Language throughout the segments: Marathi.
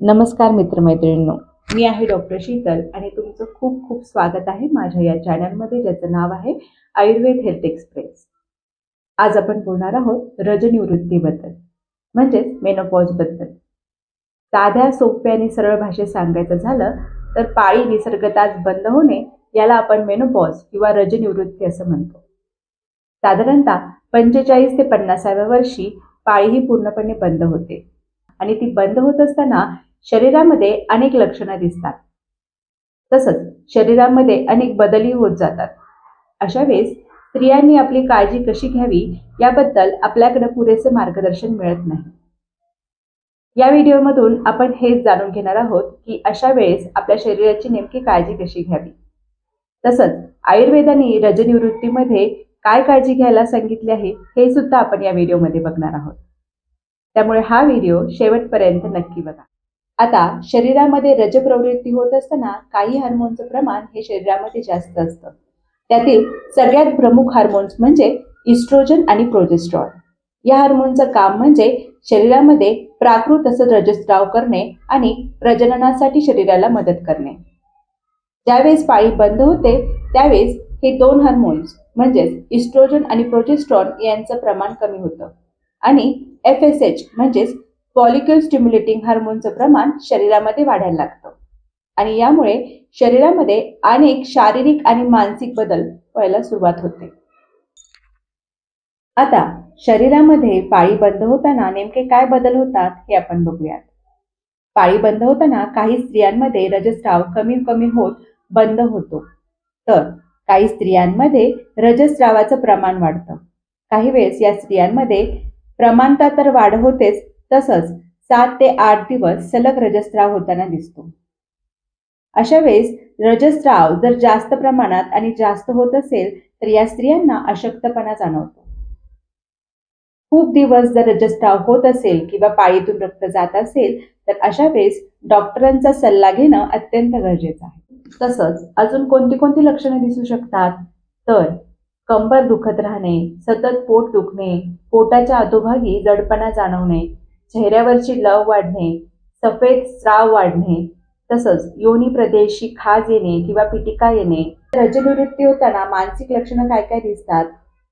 नमस्कार मित्रमैत्रिणींनो, मी आहे डॉक्टर शीतल आणि तुमचं खूप खूप स्वागत आहे माझ्या या चॅनलमध्ये, ज्याचं नाव आहे आयुर्वेद हेल्थ एक्सप्रेस. आज आपण बोलणार आहोत रजनिवृत्तीबद्दल, म्हणजेच मेनोपॉजबद्दल. साध्या सोप्या आणि सरळ भाषेत सांगायचं झालं तर पाळी निसर्गतःच बंद होणे याला आपण मेनोपॉज किंवा रजनिवृत्ती असं म्हणतो. साधारणतः 45 ते 50व्या वर्षी पाळी ही पूर्णपणे बंद होते आणि ती बंद होत असताना शरीरामध्ये अनेक लक्षणं दिसतात. तसंच शरीरामध्ये अनेक बदलही होत जातात. अशा वेळेस स्त्रियांनी आपली काळजी कशी घ्यावी याबद्दल आपल्याकडे पुरेसे मार्गदर्शन मिळत नाही. या व्हिडिओमधून आपण हेच जाणून घेणार आहोत की अशा वेळेस आपल्या शरीराची नेमकी काळजी कशी घ्यावी. तसंच आयुर्वेदाने रजनिवृत्तीमध्ये काय काळजी घ्यायला सांगितले आहे हे सुद्धा आपण या व्हिडिओमध्ये बघणार आहोत. त्यामुळे हा व्हिडिओ शेवटपर्यंत नक्की बघा. आता शरीरामध्ये रजप्रवृत्ती होत असताना काही हार्मोनचं प्रमाण हे शरीरामध्ये जास्त असतं. त्यातील सगळ्यात प्रमुख हार्मोन्स म्हणजे इस्ट्रोजन आणि प्रोजेस्टेरॉन. या हार्मोनचं काम म्हणजे शरीरामध्ये प्राकृत असं रजस्राव करणे आणि प्रजननासाठी शरीराला मदत करणे. ज्यावेळेस पाळी बंद होते त्यावेळेस हे दोन हार्मोन्स म्हणजेच इस्ट्रोजन आणि प्रोजेस्टेरॉन यांचं प्रमाण कमी होतं आणि FSH म्हणजेच फॉलिक्युल स्टिम्युलेटिंग हार्मोनचं प्रमाण शरीरामध्ये वाढायला लागतं आणि यामुळे शरीरामध्ये अनेक शारीरिक आणि मानसिक बदल व्हायला सुरुवात होते. आता शरीरामध्ये पाळी बंद होताना नेमके काय बदल होतात हे आपण बघूयात. पाळी बंद होताना काही स्त्रियांमध्ये रजस्राव कमी होत बंद होतो, तर काही स्त्रियांमध्ये रजस्रावाचं प्रमाण वाढतं. काही वेळेस या स्त्रियांमध्ये प्रमाणता तर वाढ होतेच, तसंच 7 ते 8 दिवस सलग रजस्राव होताना दिसतो. अशा वेळेस रजस्राव जर जास्त प्रमाणात आणि जास्त होत असेल तर या स्त्रियांना अशक्तपणा जाणवतो. खूप दिवस जर रजस्राव होत असेल किंवा पाळीतून रक्त जात असेल तर अशा वेळेस डॉक्टरांचा सल्ला घेणं अत्यंत गरजेचं आहे. तसंच अजून कोणती लक्षणं दिसू शकतात तर कंबर दुखत राहणे, सतत पोट दुखणे, पोटाच्या अधोभागी जडपणा जाणवणे, चेहऱ्यावरची लव वाढणे, सफेद स्राव वाढणे, तसंच योनी प्रदेशी खाज येणे किंवा पिटिका येणे. रजनिवृत्ती होताना मानसिक लक्षणं काय काय दिसतात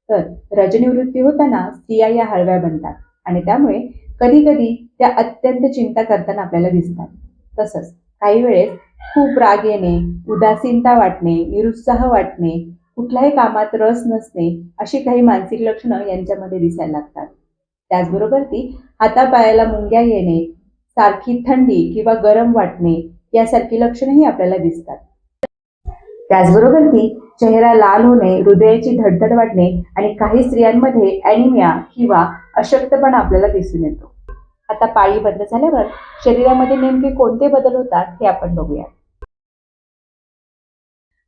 तर रजनिवृत्ती होताना स्त्रिया या हळव्या बनतात आणि त्यामुळे कधी कधी त्या अत्यंत चिंता करताना आपल्याला दिसतात. तसंच काही वेळेस खूप राग येणे, उदासीनता वाटणे, निरुत्साह वाटणे, कुठल्याही कामात रस नसणे अशी काही मानसिक लक्षणं यांच्यामध्ये दिसायला लागतात. त्याचबरोबर ती हातापायाला मुंग्या येणे, सारखी थंडी किंवा गरम वाटणे यासारखी लक्षणंही आपल्याला दिसतात. त्याचबरोबर ती चेहरा लाल होणे, हृदयाची धडधड वाढणे आणि काही स्त्रियांमध्ये ॲनिमिया किंवा अशक्तपणा आपल्याला दिसून येतो. आता पाळी बंद झाल्यावर शरीरामध्ये नेमके कोणते बदल होतात हे आपण बघूया.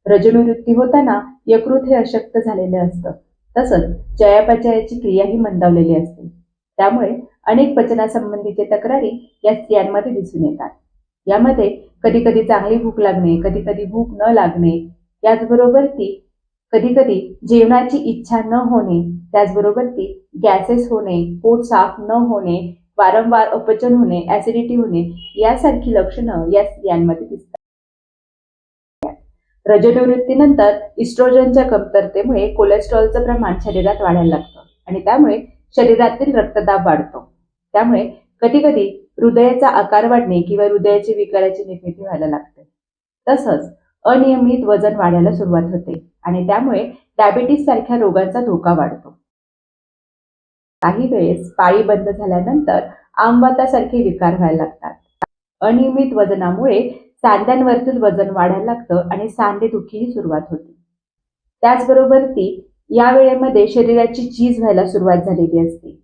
रजनिवृत्ती होताना यकृत हे अशक्त झालेले असतं, तसंच चयापचयाची क्रियाही मंदावलेली असते. त्यामुळे अनेक पचनासंबंधीचे तक्रारी या स्त्रियांमध्ये दिसून येतात. यामध्ये कधी कधी चांगली भूक लागणे, कधी कधी भूक न लागणे, याचबरोबर ती कधी कधी जेवणाची इच्छा न होणे, त्याचबरोबर ती गॅसेस होणे, पोट साफ न होणे, वारंवार अपचन होणे, ऍसिडिटी होणे यासारखी लक्षणं या स्त्रियांमध्ये दिसतात. रजनिवृत्तीनंतर इस्ट्रोजनच्या कमतरतेमुळे कोलेस्ट्रॉलचं प्रमाण शरीरात वाढायला लागतं आणि त्यामुळे शरीरातील रक्तदाब वाढतो. त्यामुळे कधी कधी हृदयाचा आकार वाढणे किंवा हृदयाची विकाराची निर्मिती व्हायला लागते. तसंच अनियमित वजन वाढायला सुरुवात होते आणि त्यामुळे डायबिटीस सारख्या रोगांचा धोका वाढतो. काही वेळेस पाळी बंद झाल्यानंतर आमवातासारखे विकार व्हायला लागतात. अनियमित वजनामुळे सांध्यांवरचं वजन वाढायला लागतं आणि सांधेदुखीही सुरुवात होते. त्याचबरोबर ती या वेळेमध्ये शरीराची झीज व्हायला सुरुवात झालेली असते.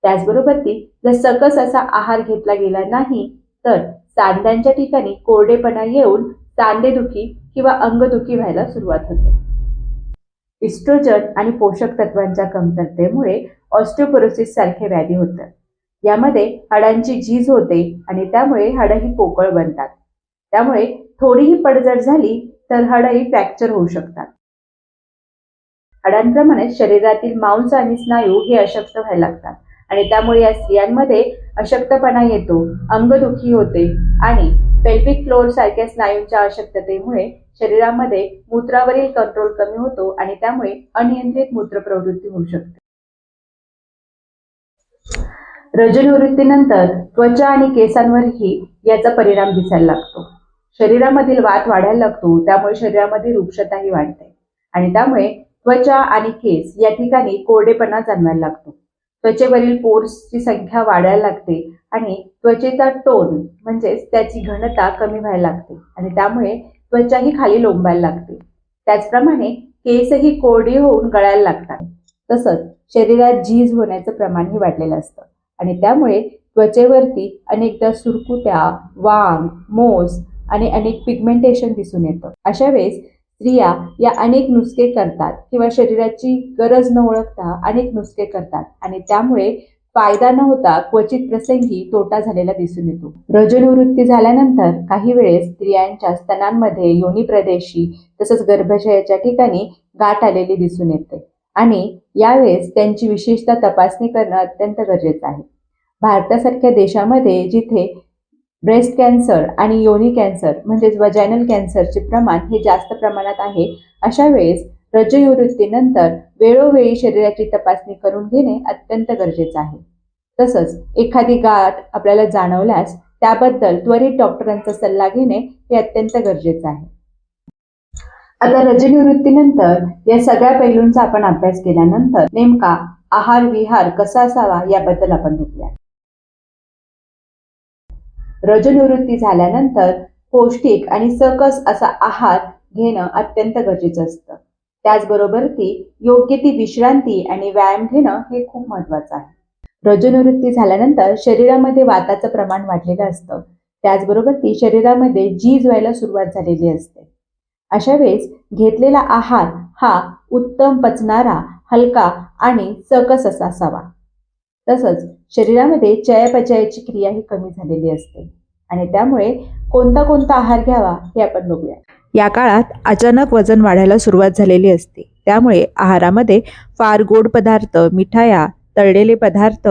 त्याचबरोबर ती जर सकस असा आहार घेतला गेला नाही तर सांध्यांच्या ठिकाणी कोरडेपणा येऊन सांधेदुखी किंवा अंगदुखी व्हायला सुरुवात होते. इस्ट्रोजन आणि पोषक तत्वांच्या कमतरतेमुळे ऑस्टिओपोरोसिस सारखे व्याधी होतात. यामध्ये हाडांची झीज होते आणि त्यामुळे हाडंही पोकळ बनतात. त्यामुळे थोडीही पडझड झाली तर हाडंही फ्रॅक्चर होऊ शकतात. हाडांप्रमाणे शरीरातील मांस आणि स्नायू हे अशक्त व्हायला लागतात आणि त्यामुळे या स्त्रियांमध्ये अशक्तपणा येतो, अंगदुखी होते आणि पेल्विक फ्लोर सारख्या स्नायूंच्या अशक्ततेमुळे शरीरामध्ये मूत्रावरील कंट्रोल कमी होतो आणि त्यामुळे अनियंत्रित मूत्रप्रवृत्ती होऊ शकते. रजोनिवृत्तीनंतर त्वचा आणि केसांवरही याचा परिणाम दिसायला लागतो. शरीरामधील वात वाढायला लागतो, त्यामुळे शरीरामध्ये रुक्षताही वाढते आणि त्यामुळे त्वचा आणि केस या ठिकाणी कोरडेपणा जाणवायला लागतो. त्वचेवरील पोर्सची संख्या वाढायला लागते आणि त्वचेचा टोन म्हणजेच त्याची घनता कमी व्हायला लागते आणि त्यामुळे त्वचाही खाली लोंबायला लागते. त्याचप्रमाणे केसही कोरडी होऊन गळायला लागतात. तसंच शरीरात झीज होण्याचं प्रमाणही वाढलेलं असतं आणि त्यामुळे त्वचेवरती अनेकदा सुरकुत्या, वांग, मोज आणि अनेक पिगमेंटेशन दिसून येतं. अशा वेळेस स्त्रिया या अनेक नुसके करतात किंवा शरीराची गरज न ओळखता अनेक नुसके करतात आणि त्यामुळे फायदा न होता क्वचित प्रसंगी तोटा झालेला दिसून येतो. रजोनिवृत्ती झाल्यानंतर काही वेळेस स्त्रियांच्या स्तनांमध्ये, योनी प्रदेशी तसंच गर्भाशयाच्या ठिकाणी गाठ आलेली दिसून येते आणि यावेळेस त्यांची विशेषतः तपासणी करणं अत्यंत गरजेचं आहे. भारतासारख्या देशामध्ये जिथे ब्रेस्ट कॅन्सर आणि योनी कॅन्सर म्हणजेच वजायनल कॅन्सरचे प्रमाण हे जास्त प्रमाणात आहे, अशा वेळेस रजोनिवृत्तीनंतर वेळोवेळी शरीराची तपासणी करून घेणे अत्यंत गरजेचं आहे. तसंच एखादी गाठ आपल्याला जाणवल्यास त्याबद्दल त्वरित डॉक्टरांचा सल्ला घेणे हे अत्यंत गरजेचं आहे. आता रजोनिवृत्तीनंतर या सगळ्या पैलूंचा आपण अभ्यास केल्यानंतर नेमका आहार विहार कसा असावा याबद्दल आपण बघूया. रजोनिवृत्ती झाल्यानंतर पौष्टिक आणि सकस असा आहार घेणं अत्यंत गरजेचं असतं. त्याचबरोबर योग्य ती विश्रांती आणि व्यायाम घेणं हे खूप महत्वाचं आहे. रजोनिवृत्ती झाल्यानंतर शरीरामध्ये वाताचं प्रमाण वाढलेलं असतं. त्याचबरोबर शरीरामध्ये झीज व्हायला सुरुवात झालेली असते. अशा वेळेस घेतलेला आहार हा उत्तम पचणारा, हलका आणि सकस असा असावा. तसंच शरीरामध्ये चयापचयाची क्रिया ही कमी झालेली असते आणि त्यामुळे कोणता आहार घ्यावा हे आपण बघूया. या काळात अचानक वजन वाढायला सुरुवात झालेली असते. त्यामुळे आहारामध्ये फार गोड पदार्थ, मिठाया, तळलेले पदार्थ,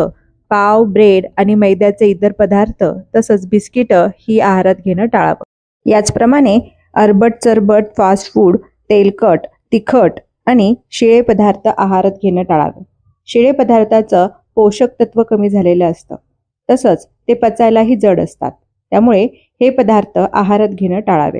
पाव, ब्रेड आणि मैद्याचे इतर पदार्थ तसंच बिस्किटं ही आहारात घेणं टाळावं. याचप्रमाणे अरबट चरबट फास्ट फूड, तेलकट, तिखट आणि शिळे पदार्थ आहारात घेणं टाळावे. शिळे पदार्थाचं पोषक तत्व कमी झालेलं असतं. तसंच ते पचायलाही जड असतात. त्यामुळे हे पदार्थ आहारात घेणं टाळावे.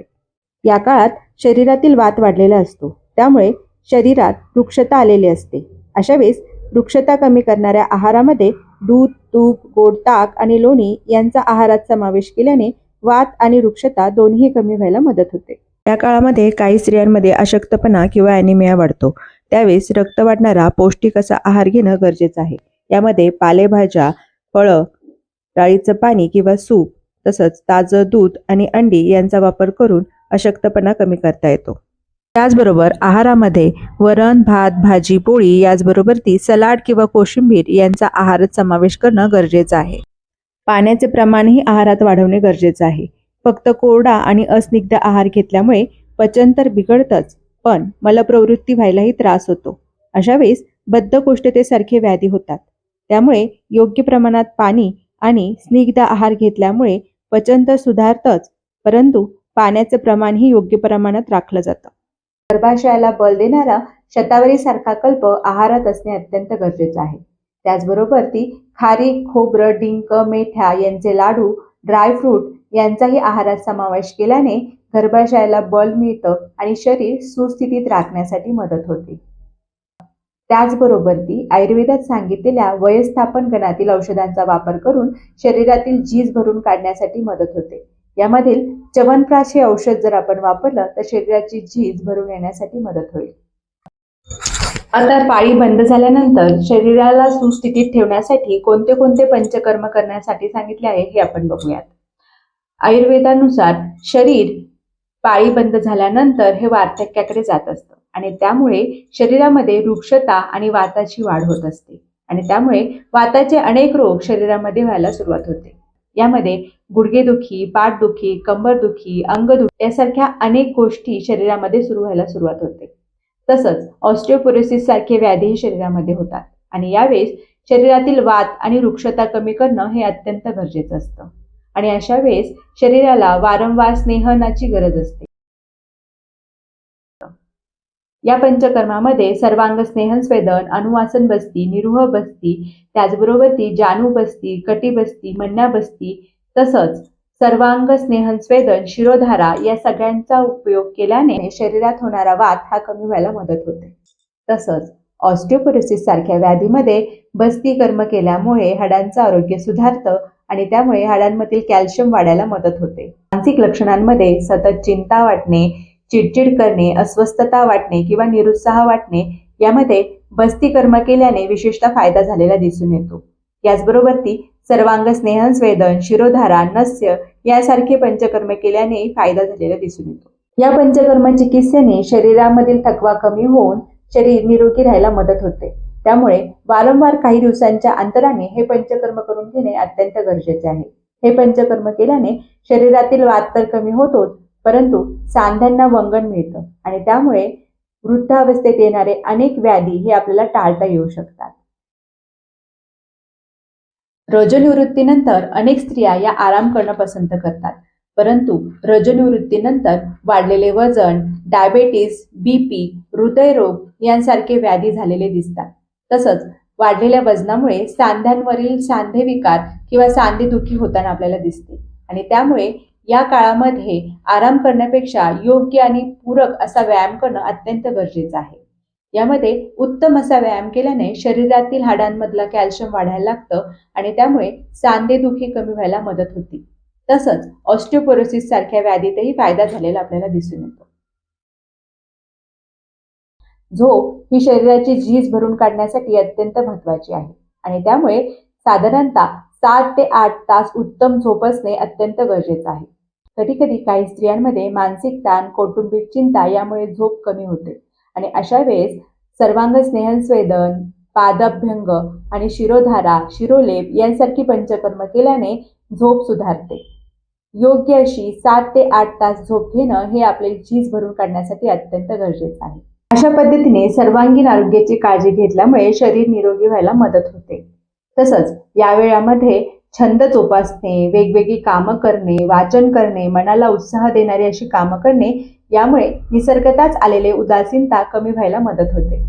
या काळात शरीरातील वात वाढलेला असतो. त्यामुळे शरीरात रुक्षता आलेली असते. अशा वेळेस रुक्षता कमी करणाऱ्या आहारामध्ये दूध, तूप, गोड ताक आणि लोणी यांचा आहारात समावेश केल्याने वात आणि रुक्षता दोन्ही कमी व्हायला मदत होते. या काळामध्ये काही स्त्रियांमध्ये अशक्तपणा किंवा ॲनिमिया वाढतो. त्यावेळेस रक्त वाढणारा पौष्टिक असा आहार घेणं गरजेचं आहे. यामध्ये पालेभाज्या, फळं, डाळीचं पाणी किंवा सूप तसंच ताजं दूध आणि अंडी यांचा वापर करून अशक्तपणा कमी करता येतो. त्याचबरोबर आहारामध्ये वरण, भात, भाजी, पोळी याचबरोबर सलाड किंवा कोशिंबीर यांचा आहारात समावेश करणं गरजेचं आहे. पाण्याचे प्रमाणही आहारात वाढवणे गरजेचं आहे. फक्त कोरडा आणि अस्निग्ध आहार घेतल्यामुळे पचन तर बिघडतंच, पण मलप्रवृत्ती व्हायलाही त्रास होतो. अशा वेळेस बद्धकोष्ठतेसारखे व्याधी होतात. त्यामुळे योग्य प्रमाणात पाणी आणि स्निग्ध आहार घेतल्यामुळे पचन तर सुधारतंच, परंतु पाण्याचे प्रमाणही योग्य प्रमाणात राखलं जातं. गर्भाशयाला बल देणारा शतावरी सारखा कल्प आहारात असणे अत्यंत गरजेचं आहे. त्याचबरोबर खारीक, खोबरं, डिंक, मेथ्या यांचे लाडू, ड्रायफ्रूट यांचाही आहारात समावेश केल्याने गर्भाशयाला बल मिळतं आणि शरीर सुस्थितीत राखण्यासाठी मदत होते. त्याचबरोबर आयुर्वेदात सांगितलेल्या वयस्थापन गणातील औषधांचा वापर करून शरीरातील झीज भरून काढण्यासाठी मदत होते. यामधील च्यवनप्राश हे औषध जर आपण वापरलं तर शरीराची झीज भरून येण्यासाठी मदत होईल. आता पाळी बंद झाल्यानंतर शरीराला सुस्थितीत ठेवण्यासाठी कोणते कोणते पंचकर्म करण्यासाठी सांगितले आहे हे आपण बघूयात. आयुर्वेदानुसार शरीर पाळी बंद झाल्यानंतर हे वार्धक्याकडे जात असतं आणि त्यामुळे शरीरामध्ये रुक्षता आणि वाताची वाढ होत असते आणि त्यामुळे वाताचे अनेक रोग शरीरामध्ये व्हायला सुरुवात होते. यामध्ये गुडघेदुखी, पाठदुखी, कंबरदुखी, अंगदुखी यासारख्या अनेक गोष्टी शरीरामध्ये सुरू व्हायला सुरुवात होते. तसंच ऑस्टिओपोरोसिस सारखे व्याधीही शरीरामध्ये होतात आणि यावेळेस शरीरातील वात आणि रुक्षता कमी करणं हे अत्यंत गरजेचं असतं आणि अशा वेळेस शरीराला वारंवार स्नेहनाची गरज असते. या पंचकर्मामध्ये सर्वांग स्नेहन स्वेदन, अनुवासन बस्ती, निरुह बस्ती, त्याचबरोबर ती जानू बस्ती, कटी बस्ती, मन्या बस्ती, तसंच सर्वांग स्नेहन स्वेदन, शिरोधारा या सगळ्यांचा उपयोग केल्याने शरीरात होणारा वात हा कमी व्हायला मदत होते. तसंच ऑस्टिओपोरोसिस सारख्या व्याधीमध्ये बस्ती कर्म केल्यामुळे हाडांचं आरोग्य सुधारतं आणि त्यामुळे हाडांमधील कॅल्शियम वाढायला मदत होते. मानसिक लक्षणांमध्ये सतत चिंता वाटणे, चिडचिड करणे, अस्वस्थता वाटणे किंवा निरुत्साह वाटणे यामध्ये बस्ती कर्म केल्याने विशेषतः फायदा झालेला दिसून येतो. याचबरोबर ती सर्वांग स्नेहन स्वेदन, शिरोधारा, नस्य यासारखे पंचकर्म केल्याने फायदा झालेला दिसून येतो. या पंचकर्म चिकित्सेने शरीरामधील थकवा कमी होऊन शरीर निरोगी राहायला मदत होते. त्यामुळे वारंवार काही दिवसांच्या अंतराने हे पंचकर्म करून घेणे अत्यंत गरजेचे आहे. हे पंचकर्म केल्याने शरीरातील वात तर कमी होतोच, परंतु सांध्यांना वंगण मिळतं आणि त्यामुळे वृद्धावस्थेत येणारे अनेक व्याधी हे आपल्याला टाळता येऊ शकतात. रजोनिवृत्तीनंतर अनेक स्त्रिया या आराम करणं पसंत करतात, परंतु रजोनिवृत्तीनंतर वाढलेले वजन, डायबेटीस, बीपी, हृदयरोग यांसारखे व्याधी झालेले दिसतात. तसंच वाढलेल्या वजनामुळे सांध्यांवरील सांधेविकार किंवा सांधेदुखी होताना आपल्याला दिसते आणि त्यामुळे या काळामध्ये आराम करण्यापेक्षा योग्य आणि पूरक असा व्यायाम करणं अत्यंत गरजेचं आहे. यामध्ये उत्तम असा व्यायाम केल्याने शरीरातील हाडांमधला कॅल्शियम वाढायला लागतं आणि त्यामुळे सांधेदुखी कमी व्हायला मदत होते. तसंच ऑस्टिओपोरोसिस सारख्या व्याधीतही फायदा झालेला आपल्याला दिसून येतो. झोप ही शरीराची झीज भरून काढण्यासाठी अत्यंत महत्त्वाची आहे आणि त्यामुळे साधारणतः 7 ते 8 तास उत्तम झोप असणे अत्यंत गरजेचं आहे. कधी कधी काही स्त्रियांमध्ये मानसिक ताण, कौटुंबिक चिंता यामुळे झोप कमी होते आणि अशा वेळेस सर्वांग स्नेहन स्वेदन, पादाभ्यंग आणि शिरोधारा, शिरोलेप यांसारखी पंचकर्म केल्याने झोप सुधारते. योग्य अशी 7 ते 8 तास झोप घेणं हे आपली झीज भरून काढण्यासाठी अत्यंत गरजेचं आहे. अशा पद्धतीने सर्वांगीण आरोग्याची काळजी घेतल्यामुळे शरीर निरोगी व्हायला मदत होते. तसंच या वेळामध्ये छंद जोपासणे, वेगवेगळी कामं करणे, वाचन करणे, मनाला उत्साह देणारी अशी कामं करणे यामुळे निसर्गताच आलेले उदासीनता कमी व्हायला मदत होते.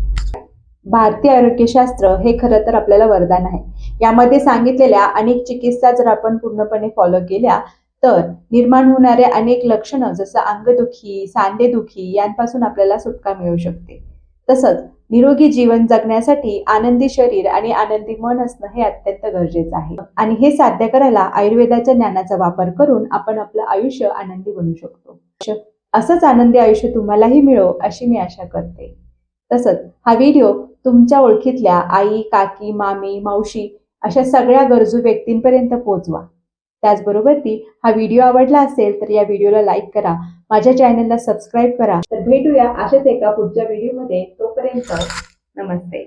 भारतीय आरोग्यशास्त्र हे खरं तर आपल्याला वरदान आहे. यामध्ये सांगितलेल्या अनेक चिकित्सा जर आपण पूर्णपणे फॉलो केल्या तर निर्माण होणारे अनेक लक्षणं जसं अंगदुखी, सांधेदुखी यांपासून आपल्याला सुटका मिळू शकते. तसंच निरोगी जीवन जगण्यासाठी आनंदी शरीर आणि आनंदी मन असणं हे अत्यंत गरजेचं आहे आणि हे साध्य करायला आयुर्वेदाच्या ज्ञानाचा वापर करून आपण आपलं आयुष्य आनंदी बनवू शकतो. असंच आनंदी आयुष्य तुम्हालाही मिळो अशी मी आशा करते. तसंच हा व्हिडिओ तुमच्या ओळखीतल्या आई, काकी, मामी, मावशी अशा सगळ्या गरजू व्यक्तींपर्यंत पोहोचवा. त्याचबरोबर हा व्हिडिओ आवडला असेल तर या व्हिडिओला लाईक करा, माझ्या चॅनलला सबस्क्राईब करा. तर भेटूया अशाच एका पुढच्या व्हिडिओमध्ये. तोपर्यंत नमस्ते.